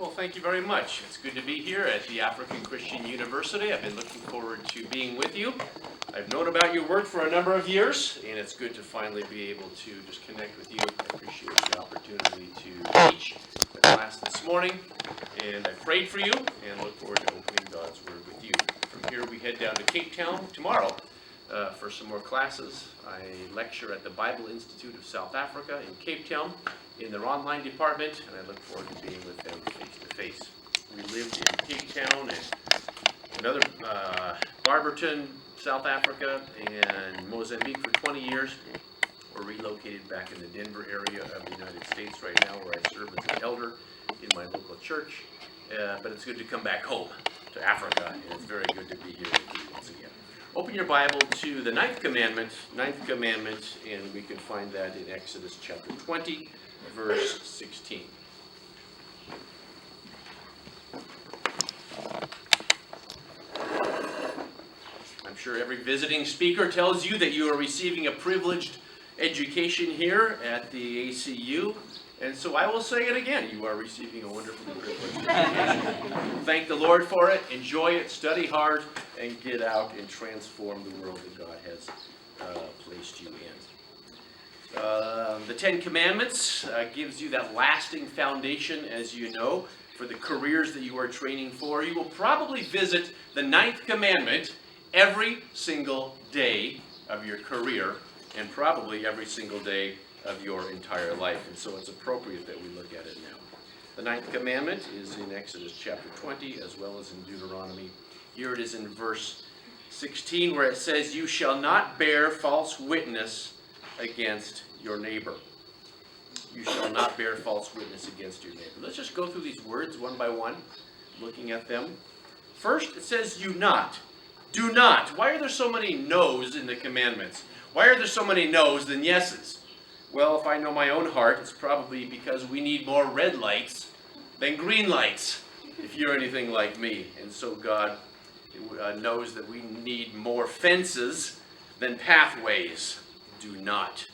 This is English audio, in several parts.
Well, thank you very much. It's good to be here at the African Christian University. I've been looking forward to being with you. I've known about your work for a number of years, and it's good to finally be able to just connect with you. I appreciate the opportunity to teach the class this morning, and I prayed for you and look forward to opening God's Word with you. From here, we head down to Cape Town tomorrow for some more classes. I lecture at the Bible Institute of South Africa in Cape Town in their online department, and I look forward to being with them face to face. We lived in Cape Town and another Barberton, South Africa, and Mozambique for 20 years. We're relocated back in the Denver area of the United States right now, where I serve as an elder in my local church. But it's good to come back home to Africa, and it's very good to be here with you once again. Open your Bible to the ninth commandment, and we can find that in Exodus chapter 20, verse 16. I'm sure every visiting speaker tells you that you are receiving a privileged education here at the ACU. And so I will say it again, you are receiving a wonderfully privileged education. Thank the Lord for it, enjoy it, study hard, and get out and transform the world that God has placed you in. The Ten Commandments gives you that lasting foundation, as you know, for the careers that you are training for. You will probably visit the ninth commandment every single day of your career, and probably every single day of your entire life, and so it's appropriate that we look at it now. The ninth commandment is in Exodus chapter 20 as well as in Deuteronomy. Here it is in verse 16 where it says, "You shall not bear false witness against your neighbor." You shall not bear false witness against your neighbor. Let's just go through these words one by one, looking at them. First, it says you not. Do not. Why are there so many no's in the commandments? Why are there so many no's than yeses? Well, if I know my own heart, it's probably because we need more red lights than green lights, if you're anything like me. And so God knows that we need more fences than pathways. Do not.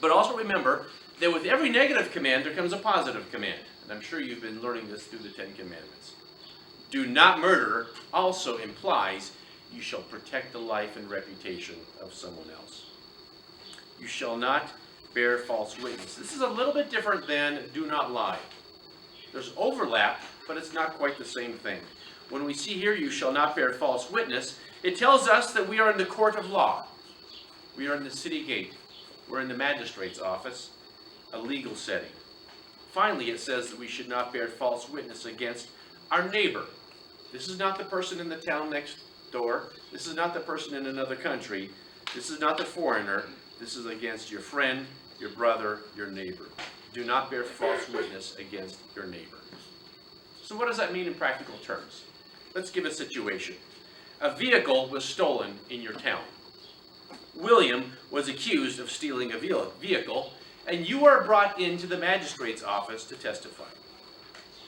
But also remember that with every negative command, there comes a positive command. And I'm sure you've been learning this through the Ten Commandments. Do not murder also implies you shall protect the life and reputation of someone else. You shall not bear false witness. This is a little bit different than do not lie. There's overlap, but it's not quite the same thing. When we see here, you shall not bear false witness, it tells us that we are in the court of law. We are in the city gate. We're in the magistrate's office, a legal setting. Finally, it says that we should not bear false witness against our neighbor. This is not the person in the town next door. This is not the person in another country. This is not the foreigner. This is against your friend, your brother, your neighbor. Do not bear false witness against your neighbor. So what does that mean in practical terms? Let's give a situation. A vehicle was stolen in your town. William was accused of stealing a vehicle, and you are brought into the magistrate's office to testify.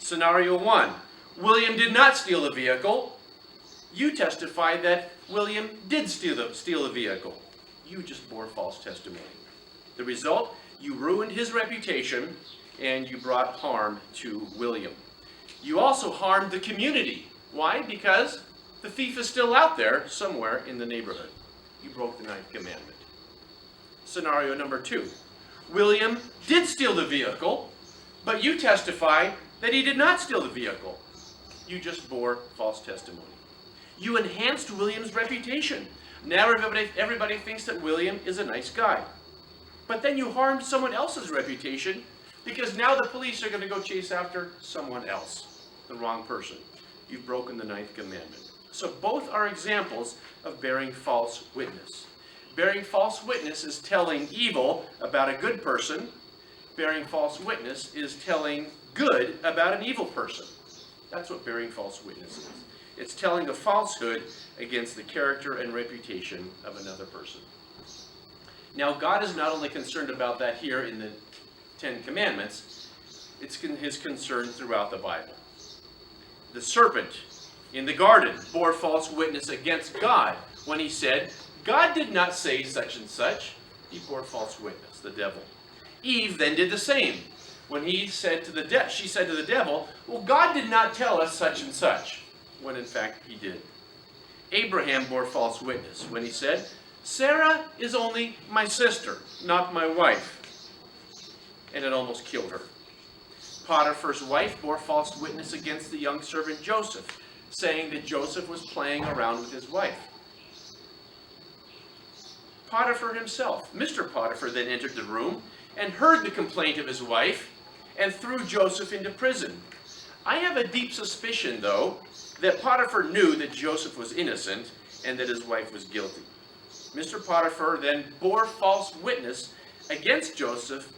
Scenario 1. William did not steal the vehicle. You testify that William did steal the vehicle. You just bore false testimony. The result, you ruined his reputation and you brought harm to William. You also harmed the community. Why? Because the thief is still out there somewhere in the neighborhood. You broke the ninth commandment. Scenario number 2. William did steal the vehicle, but you testify that he did not steal the vehicle. You just bore false testimony. You enhanced William's reputation. Now everybody thinks that William is a nice guy. But then you harmed someone else's reputation because now the police are going to go chase after someone else, the wrong person. You've broken the ninth commandment. So both are examples of bearing false witness. Bearing false witness is telling evil about a good person. Bearing false witness is telling good about an evil person. That's what bearing false witness is. It's telling a falsehood against the character and reputation of another person. Now, God is not only concerned about that here in the Ten Commandments, it's his concern throughout the Bible. The serpent in the garden bore false witness against God when he said, God did not say such and such. He bore false witness, the devil. Eve then did the same. when she said to the devil, well, God did not tell us such and such, when in fact he did. Abraham bore false witness when he said, Sarah is only my sister, not my wife. And it almost killed her. Potiphar's wife bore false witness against the young servant Joseph, saying that Joseph was playing around with his wife. Potiphar himself, Mr. Potiphar, then entered the room and heard the complaint of his wife and threw Joseph into prison. I have a deep suspicion, though, that Potiphar knew that Joseph was innocent and that his wife was guilty. Mr. Potiphar then bore false witness against Joseph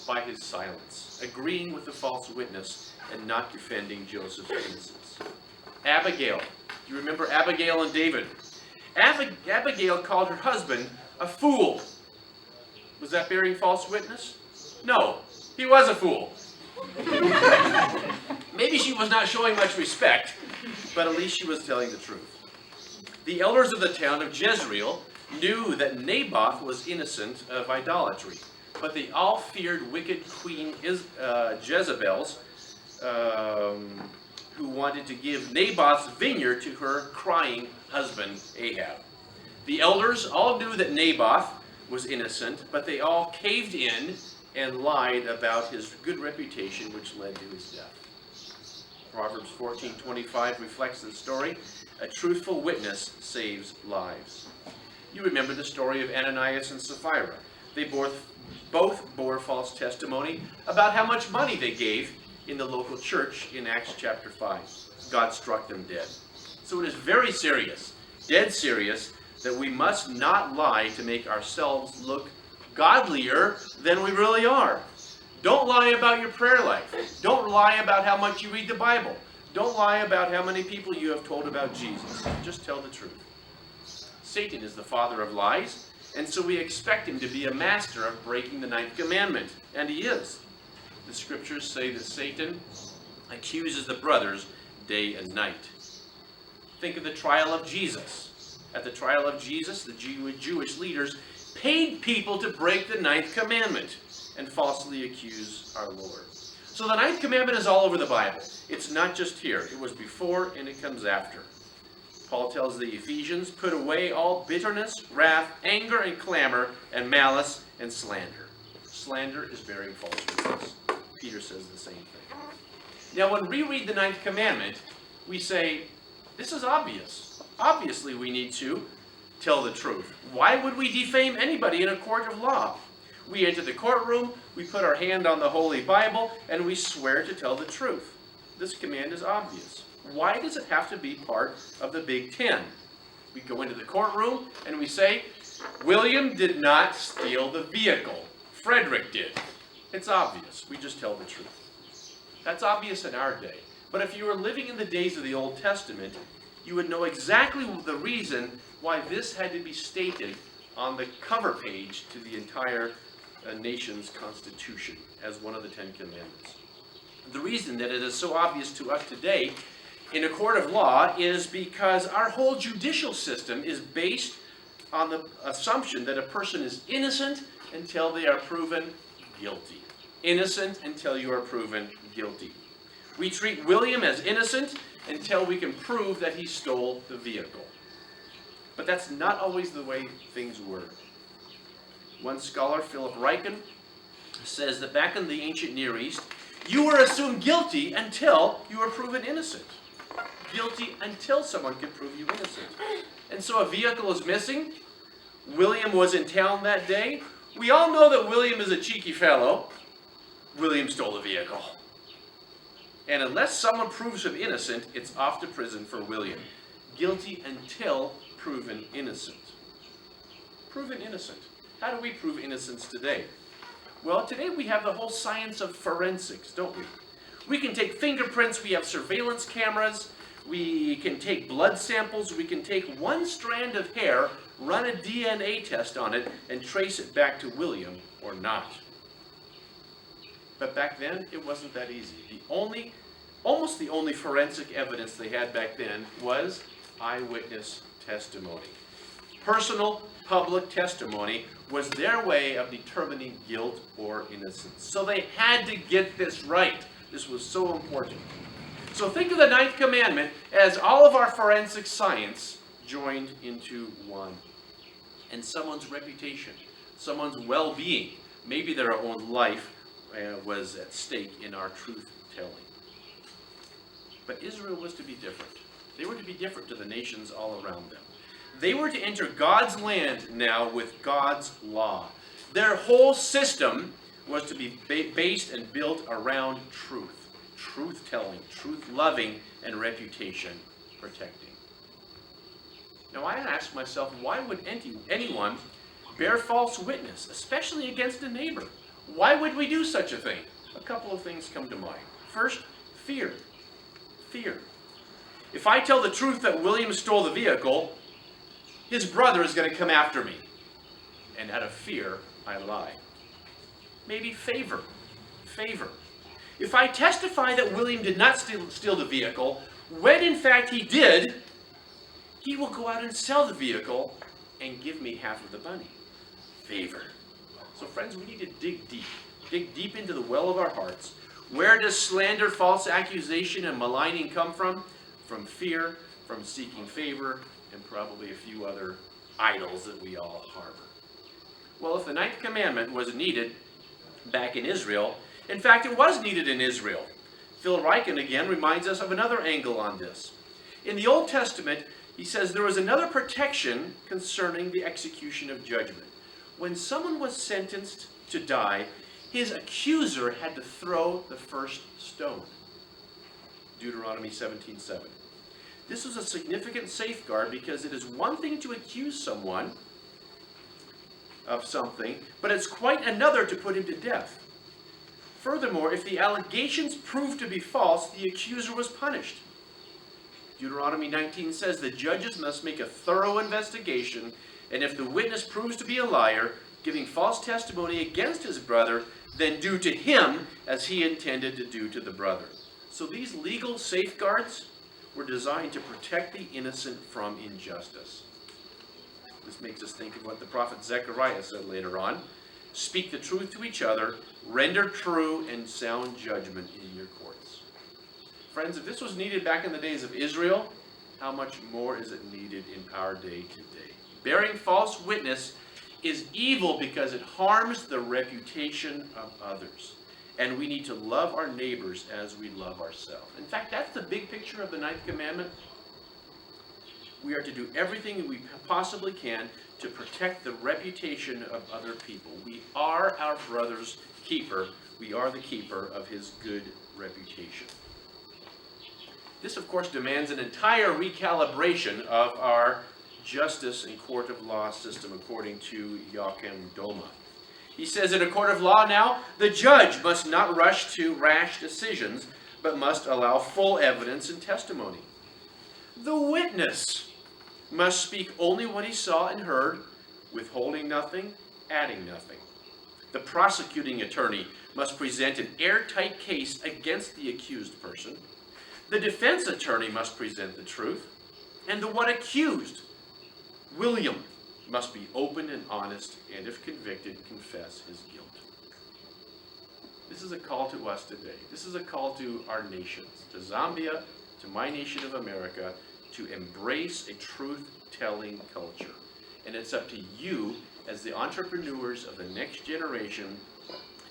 by his silence, agreeing with the false witness and not defending Joseph's innocence. Abigail. Do you remember Abigail and David? Abigail called her husband a fool. Was that bearing false witness? No, he was a fool. Maybe she was not showing much respect, but at least she was telling the truth. The elders of the town of Jezreel knew that Naboth was innocent of idolatry, but they all feared wicked Queen Jezebel's, who wanted to give Naboth's vineyard to her crying husband Ahab. The elders all knew that Naboth was innocent, but they all caved in and lied about his good reputation, which led to his death. Proverbs 14:25 reflects the story. A truthful witness saves lives. You remember the story of Ananias and Sapphira. They both bore false testimony about how much money they gave in the local church in Acts chapter 5. God struck them dead. So it is very serious, dead serious, that we must not lie to make ourselves look godlier than we really are. Don't lie about your prayer life. Don't lie about how much you read the Bible. Don't lie about how many people you have told about Jesus. Just tell the truth. Satan is the father of lies, and so we expect him to be a master of breaking the 9th commandment, and he is. The scriptures say that Satan accuses the brothers day and night. Think of the trial of Jesus. At the trial of Jesus, the Jewish leaders paid people to break the 9th commandment and falsely accuse our Lord. So the 9th commandment is all over the Bible. It's not just here. It was before and it comes after. Paul tells the Ephesians, put away all bitterness, wrath, anger, and clamor, and malice, and slander. Slander is bearing false witness. Peter says the same thing. Now when we read the 9th commandment, we say, this is obvious. Obviously we need to tell the truth. Why would we defame anybody in a court of law? We enter the courtroom, we put our hand on the Holy Bible, and we swear to tell the truth. This command is obvious. Why does it have to be part of the Big Ten? We go into the courtroom and we say, William did not steal the vehicle. Frederick did. It's obvious. We just tell the truth. That's obvious in our day. But if you were living in the days of the Old Testament, you would know exactly the reason why this had to be stated on the cover page to the entire nation's constitution as one of the 10 Commandments. The reason that it is so obvious to us today in a court of law is because our whole judicial system is based on the assumption that a person is innocent until they are proven guilty. Innocent until you are proven guilty. We treat William as innocent until we can prove that he stole the vehicle. But that's not always the way things work. One scholar, Philip Ryken, says that back in the ancient Near East, you were assumed guilty until you were proven innocent. Guilty until someone could prove you innocent. And so a vehicle is missing. William was in town that day. We all know that William is a cheeky fellow. William stole the vehicle. And unless someone proves him innocent, it's off to prison for William. Guilty until proven innocent. Proven innocent. How do we prove innocence today? Well, today we have the whole science of forensics, don't we? We can take fingerprints, we have surveillance cameras, we can take blood samples, we can take one strand of hair, run a DNA test on it, and trace it back to William or not. But back then, it wasn't that easy. Almost the only forensic evidence they had back then was eyewitness testimony. Personal, public testimony was their way of determining guilt or innocence. So they had to get this right. This was so important. So think of the ninth commandment as all of our forensic science joined into one. And someone's reputation, someone's well-being, maybe their own life was at stake in our truth-telling. But Israel was to be different. They were to be different to the nations all around them. They were to enter God's land now with God's law. Their whole system was to be based and built around truth. Truth-telling, truth-loving, and reputation-protecting. Now I ask myself, why would anyone bear false witness, especially against a neighbor? Why would we do such a thing? A couple of things come to mind. First, fear. Fear. If I tell the truth that William stole the vehicle, his brother is going to come after me. And out of fear, I lie. Maybe favor. Favor. If I testify that William did not steal the vehicle, when in fact he did, he will go out and sell the vehicle and give me half of the money. Favor. So friends, we need to dig deep. Dig deep into the well of our hearts. Where does slander, false accusation, and maligning come from? From fear, from seeking favor, and probably a few other idols that we all harbor. Well, if the ninth commandment was needed back in Israel, in fact, it was needed in Israel. Phil Ryken again reminds us of another angle on this. In the Old Testament, he says there was another protection concerning the execution of judgment. When someone was sentenced to die, his accuser had to throw the first stone. Deuteronomy 17:7. This was a significant safeguard because it is one thing to accuse someone of something, but it's quite another to put him to death. Furthermore, if the allegations proved to be false, the accuser was punished. Deuteronomy 19 says the judges must make a thorough investigation, and if the witness proves to be a liar, giving false testimony against his brother, then do to him as he intended to do to the brother. So these legal safeguards were designed to protect the innocent from injustice. This makes us think of what the prophet Zechariah said later on. Speak the truth to each other, render true and sound judgment in your courts. Friends, if this was needed back in the days of Israel, how much more is it needed in our day today? Bearing false witness is evil because it harms the reputation of others. And we need to love our neighbors as we love ourselves. In fact, that's the big picture of the ninth commandment. We are to do everything we possibly can to protect the reputation of other people. We are our brother's keeper. We are the keeper of his good reputation. This, of course, demands an entire recalibration of our justice and court of law system, according to Joachim Doma. He says in a court of law now, the judge must not rush to rash decisions, but must allow full evidence and testimony. The witness must speak only what he saw and heard, withholding nothing, adding nothing. The prosecuting attorney must present an airtight case against the accused person. The defense attorney must present the truth. And the one accused, William, must be open and honest, and if convicted, confess his guilt. This is a call to us today. This is a call to our nations, to Zambia, to my nation of America, to embrace a truth-telling culture. And it's up to you, as the entrepreneurs of the next generation,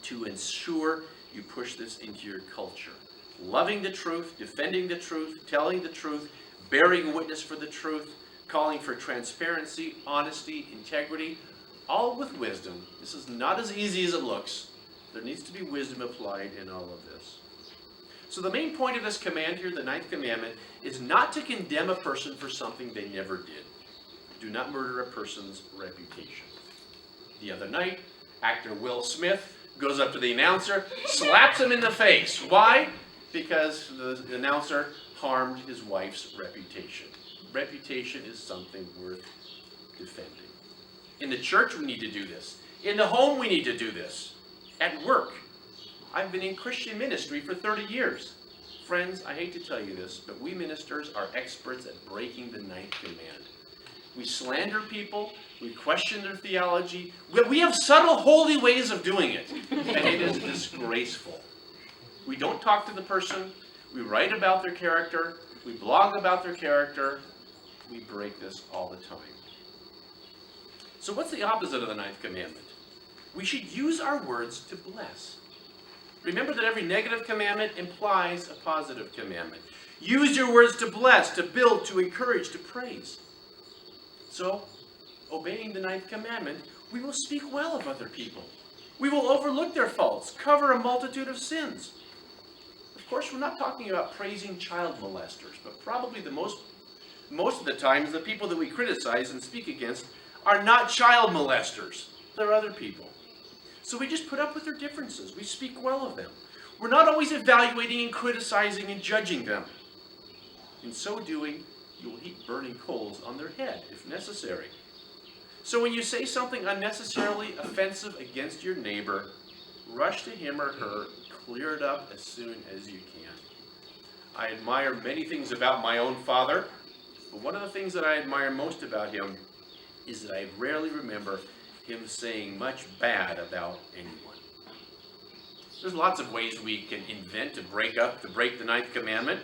to ensure you push this into your culture. Loving the truth, defending the truth, telling the truth, bearing witness for the truth, calling for transparency, honesty, integrity, all with wisdom. This is not as easy as it looks. There needs to be wisdom applied in all of this. So the main point of this command here, the ninth commandment, is not to condemn a person for something they never did. Do not murder a person's reputation. The other night, actor Will Smith goes up to the announcer, slaps him in the face. Why? Because the announcer harmed his wife's reputation. Reputation is something worth defending. In the church, we need to do this. In the home, we need to do this. At work. I've been in Christian ministry for 30 years. Friends, I hate to tell you this, but we ministers are experts at breaking the ninth command. We slander people. We question their theology. We have subtle, holy ways of doing it. And it is disgraceful. We don't talk to the person. We write about their character. We blog about their character. We break this all the time. So what's the opposite of the ninth commandment? We should use our words to bless. Remember that every negative commandment implies a positive commandment. Use your words to bless, to build, to encourage, to praise. So, obeying the ninth commandment, we will speak well of other people. We will overlook their faults, cover a multitude of sins. Of course, we're not talking about praising child molesters, but probably most of the times the people that we criticize and speak against are not child molesters. They're other people. So we just put up with their differences. We speak well of them. We're not always evaluating and criticizing and judging them. In so doing, you will heap burning coals on their head, if necessary. So when you say something unnecessarily offensive against your neighbor, rush to him or her, clear it up as soon as you can. I admire many things about my own father, but one of the things that I admire most about him is that I rarely remember him saying much bad about anyone. There's lots of ways we can invent to break the ninth commandment,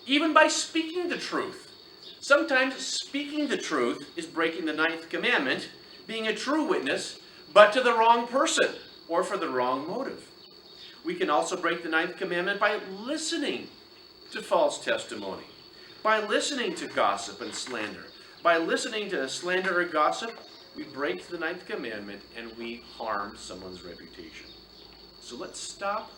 even by speaking the truth. Sometimes speaking the truth is breaking the ninth commandment, being a true witness, but to the wrong person or for the wrong motive. We can also break the ninth commandment by listening to false testimony, by listening to gossip and slander. By listening to slander or gossip, we break the ninth commandment and we harm someone's reputation. So let's stop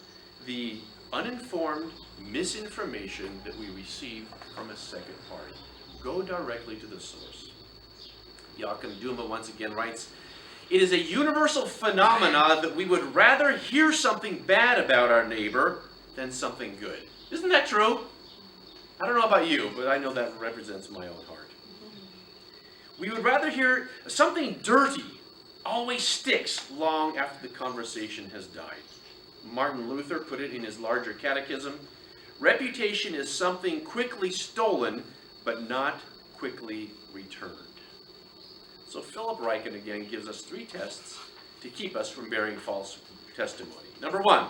the uninformed misinformation that we receive from a second party. Go directly to the source. Joachim Duma once again writes, "It is a universal phenomenon that we would rather hear something bad about our neighbor than something good." Isn't that true? I don't know about you, but I know that represents my own heart. We would rather hear something dirty always sticks long after the conversation has died. Martin Luther put it in his larger catechism, reputation is something quickly stolen, but not quickly returned. So Philip Ryken again gives us 3 tests to keep us from bearing false testimony. Number 1,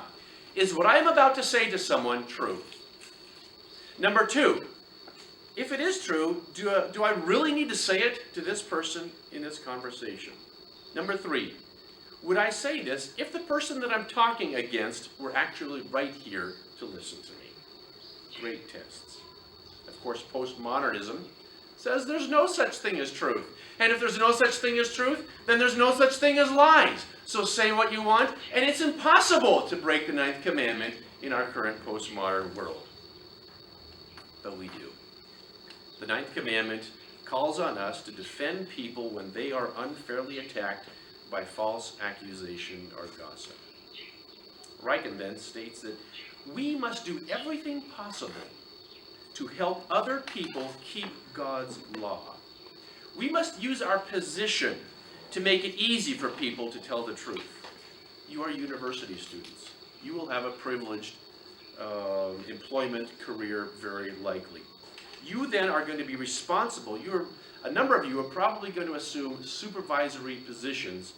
is what I am about to say to someone true? Number 2, if it is true, do I really need to say it to this person in this conversation? Number 3, would I say this if the person that I'm talking against were actually right here to listen to me? Great tests. Of course, postmodernism says there's no such thing as truth. And if there's no such thing as truth, then there's no such thing as lies. So say what you want, and it's impossible to break the ninth commandment in our current postmodern world. But we do. The ninth commandment calls on us to defend people when they are unfairly attacked by false accusation or gossip. Ryken then states that we must do everything possible to help other people keep God's law. We must use our position to make it easy for people to tell the truth. You are university students. You will have a privileged employment career very likely. You then are going to be responsible. A number of you are probably going to assume supervisory positions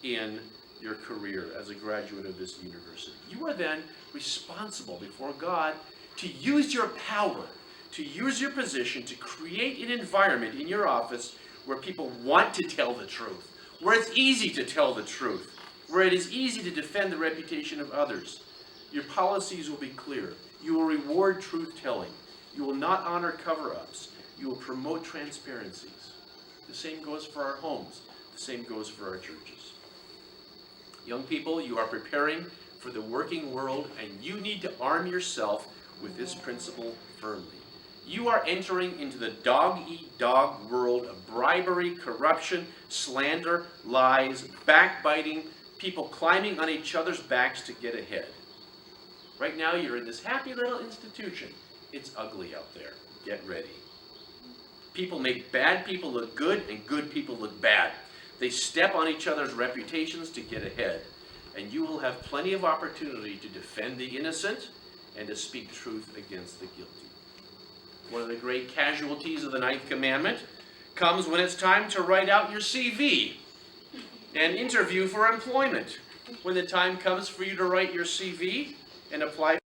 in your career as a graduate of this university. You are then responsible before God to use your power, to use your position to create an environment in your office where people want to tell the truth, where it's easy to tell the truth, where it is easy to defend the reputation of others. Your policies will be clear. You will reward truth-telling. You will not honor cover-ups. You will promote transparencies. The same goes for our homes. The same goes for our churches. Young people, you are preparing for the working world, and you need to arm yourself with this principle firmly. You are entering into the dog-eat-dog world of bribery, corruption, slander, lies, backbiting, people climbing on each other's backs to get ahead. Right now, you're in this happy little institution. It's ugly out there. Get ready. People make bad people look good, and good people look bad. They step on each other's reputations to get ahead. And you will have plenty of opportunity to defend the innocent and to speak truth against the guilty. One of the great casualties of the ninth commandment comes when it's time to write out your CV and interview for employment. When the time comes for you to write your CV and apply